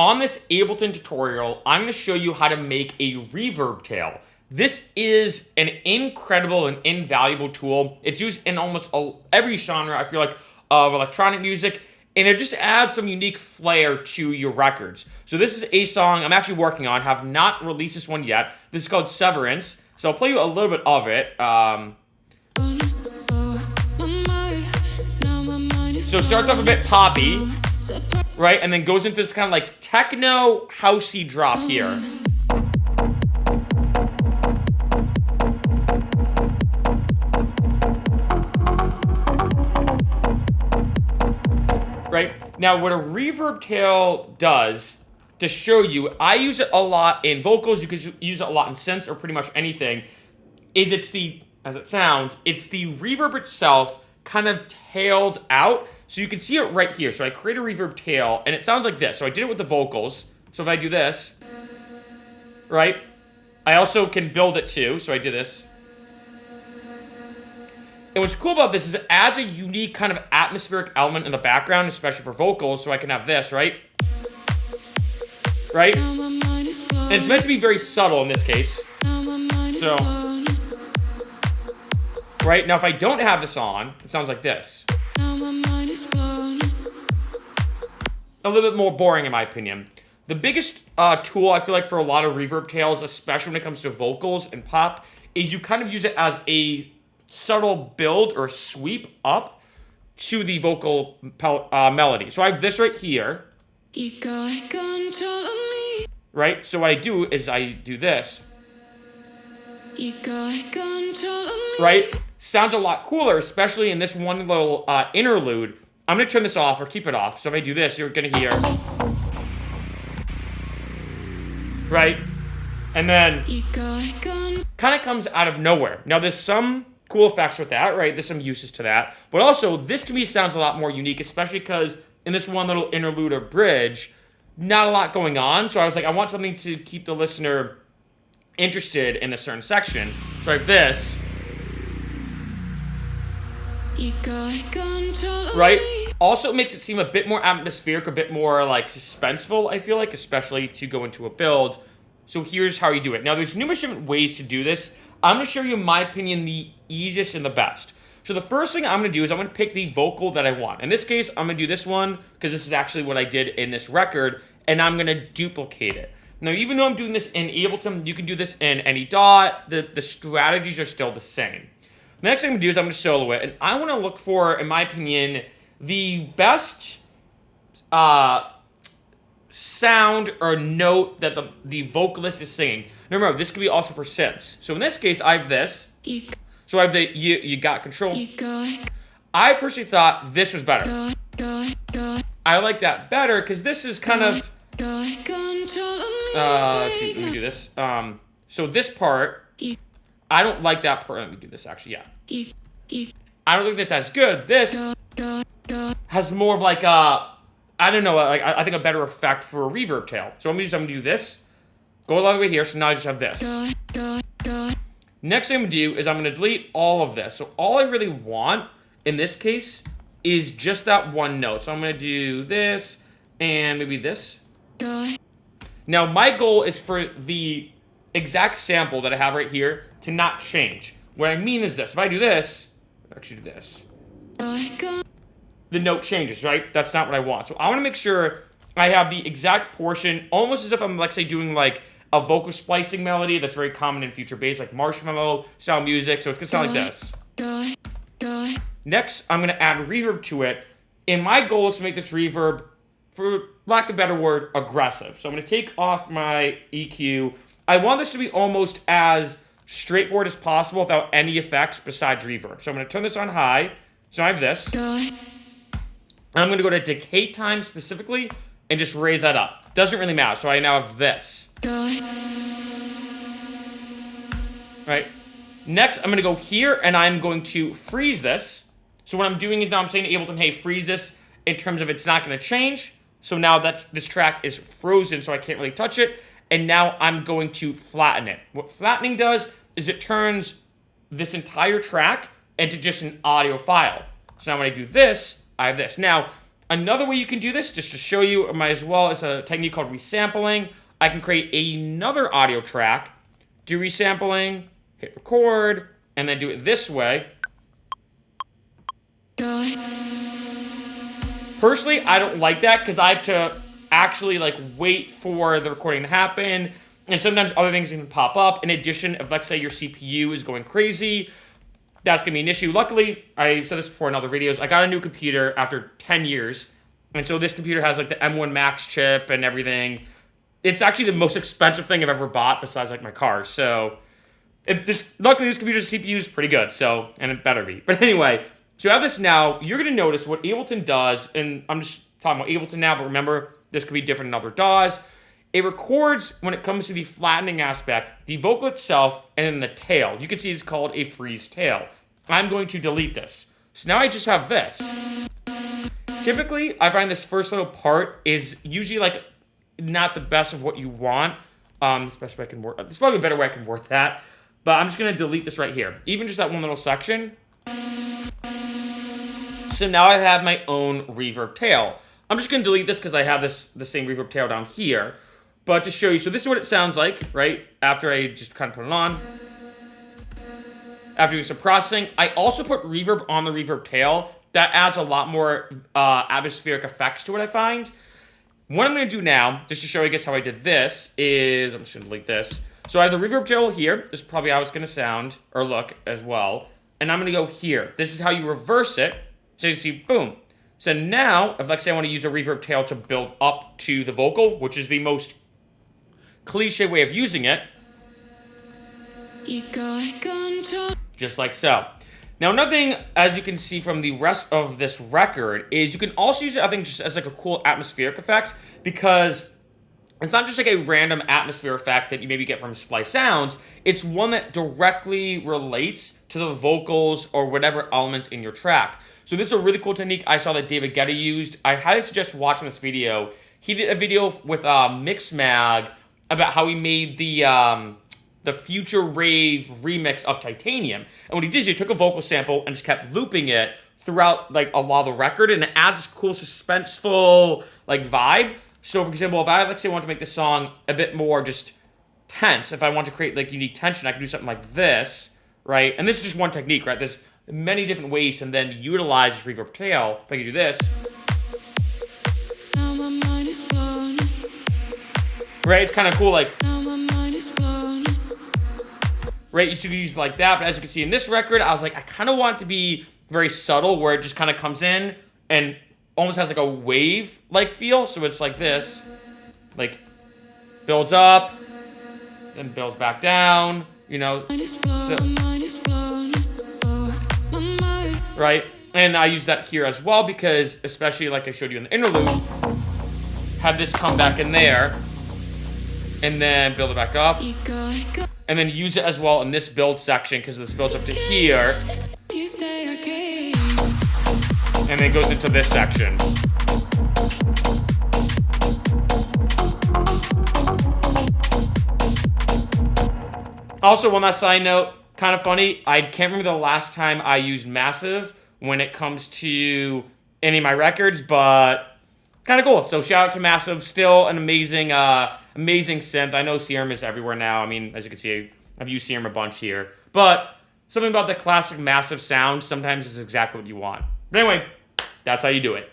On this Ableton tutorial, I'm going to show you how to make a reverb tail. This is an incredible and invaluable tool. It's used in almost every genre, I feel like, of electronic music, and it just adds some unique flair to your records. So this is a song I'm actually working on, have not released this one yet. This is called Severance, so I'll play you a little bit of it. So it starts off a bit poppy, right, and then goes into this kind of like techno housey drop here. Right, now what a reverb tail does, to show you, I use it a lot in vocals, you can use it a lot in synths or pretty much anything, is it's the, as it sounds, it's the reverb itself kind of tailed out. So you can see it right here. So I create a reverb tail, and it sounds like this. So I did it with the vocals. So if I do this, right? I also can build it too. So I do this. And what's cool about this is it adds a unique kind of atmospheric element in the background, especially for vocals. So I can have this, right? Right? And it's meant to be very subtle in this case. So, right? Now if I don't have this on, it sounds like this. A little bit more boring in my opinion. The biggest tool I feel like for a lot of reverb tails, especially when it comes to vocals and pop, is you kind of use it as a subtle build or sweep up to the vocal melody. So I have this right here. You got control of me. Right? So what I do is I do this. You got control of me. Right? Sounds a lot cooler, especially in this one little interlude. I'm going to turn this off or keep it off. So if I do this, you're going to hear. Right? And then kind of comes out of nowhere. Now there's some cool effects with that, right? There's some uses to that. But also, this to me sounds a lot more unique, especially because in this one little interlude or bridge, not a lot going on. So I was like, I want something to keep the listener interested in a certain section. So I have this. Right? Also, it makes it seem a bit more atmospheric, a bit more like suspenseful, I feel like, especially to go into a build. So here's how you do it. Now, there's numerous different ways to do this. I'm going to show you, in my opinion, the easiest and the best. So the first thing I'm going to do is I'm going to pick the vocal that I want. In this case, I'm going to do this one because this is actually what I did in this record, and I'm going to duplicate it. Now, even though I'm doing this in Ableton, you can do this in any DAW. The strategies are still the same. The next thing I'm going to do is I'm going to solo it, and I want to look for, in my opinion, the best sound or note that the vocalist is singing. Now remember, this could be also for synths. So in this case, I have this. So I have the you got control. I personally thought this was better. I like that better because this is kind of. Shoot, let me do this. So this part. I don't like that part. Let me do this actually, yeah. I don't think that's as good. This has more of like a, I don't know, like I think a better effect for a reverb tail. So I'm gonna do this. Go all the way here, so now I just have this. Next thing I'm gonna do is I'm gonna delete all of this. So all I really want, in this case, is just that one note. So I'm gonna do this, and maybe this. Now my goal is for the exact sample that I have right here to not change. What I mean is this. If I do this, actually do this, the note changes, right? That's not what I want. So I want to make sure I have the exact portion, almost as if I'm, like, say, doing like a vocal splicing melody that's very common in future bass, like marshmallow style music. So it's gonna sound like this. Next, I'm gonna add reverb to it, and my goal is to make this reverb, for lack of a better word, aggressive. So I'm gonna take off my EQ. I want this to be almost as straightforward as possible without any effects besides reverb. So I'm going to turn this on high. So I have this. And I'm going to go to decay time specifically and just raise that up. Doesn't really matter. So I now have this. Right. Next, I'm going to go here and I'm going to freeze this. So what I'm doing is now I'm saying to Ableton, hey, freeze this in terms of it's not going to change. So now that this track is frozen, so I can't really touch it. And now I'm going to flatten it. What flattening does is it turns this entire track into just an audio file. So now when I do this, I have this. Now, Another way you can do this, just to show you, I might as well, is a technique called resampling. I can create another audio track, do resampling, hit record, and then do it this way. Personally, I don't like that because I have to actually like wait for the recording to happen, and sometimes other things can pop up. In addition, if let's say your CPU is going crazy, that's going to be an issue. Luckily, I said this before in other videos, I got a new computer after 10 years. And so this computer has like the M1 Max chip and everything. It's actually the most expensive thing I've ever bought besides like my car. So luckily this computer's CPU is pretty good. So, and it better be. But anyway, so I have this now. You're going to notice what Ableton does. And I'm just talking about Ableton now, but remember, this could be different in other DAWs. It records, when it comes to the flattening aspect, the vocal itself and then the tail. You can see it's called a freeze tail. I'm going to delete this. So now I just have this. Typically, I find this first little part is usually like not the best of what you want. This best way I can work. There's probably a better way I can work that. But I'm just going to delete this right here. Even just that one little section. So now I have my own reverb tail. I'm just going to delete this because I have the same reverb tail down here. But to show you, so this is what it sounds like, right? After I just kind of put it on. After doing some processing. I also put reverb on the reverb tail. That adds a lot more atmospheric effects to it, I find. What I'm going to do now, just to show you guys how I did this, is... I'm just going to delete this. So I have the reverb tail here. This is probably how it's going to sound, or look, as well. And I'm going to go here. This is how you reverse it. So you see, boom. So now, if let's say I want to use a reverb tail to build up to the vocal, which is the most cliche way of using it, just like so. Now another thing, as you can see from the rest of this record, is you can also use it, I think, just as like a cool atmospheric effect, because it's not just like a random atmosphere effect that you maybe get from Splice Sounds. It's one that directly relates to the vocals or whatever elements in your track. So this is a really cool technique I saw that David Guetta used. I highly suggest watching this video. He did a video with Mixmag about how he made the Future Rave remix of Titanium. And what he did is he took a vocal sample and just kept looping it throughout like a lot of the record, and it adds this cool suspenseful like vibe. So for example, if I let's say want to make the song a bit more just tense, if I want to create like unique tension, I can do something like this, right? And this is just one technique, right? There's many different ways to then utilize this reverb tail. If I can do this. Right, it's kind of cool, like, right, you should use like that, but as you can see in this record, I was like, I kind of want it to be very subtle, where it just kind of comes in and almost has like a wave-like feel, so it's like this, like, builds up, then builds back down, you know, so, right, and I use that here as well, because, especially like I showed you in the interlude, have this come back in there, and then build it back up. And then use it as well in this build section, because this builds up to here. And then it goes into this section. Also, one last side note, kind of funny, I can't remember the last time I used Massive when it comes to any of my records, but kind of cool. So shout out to Massive, still an amazing amazing synth. I know Serum is everywhere now. I mean, as you can see, I've used Serum a bunch here. But something about the classic Massive sound sometimes is exactly what you want. But anyway, that's how you do it.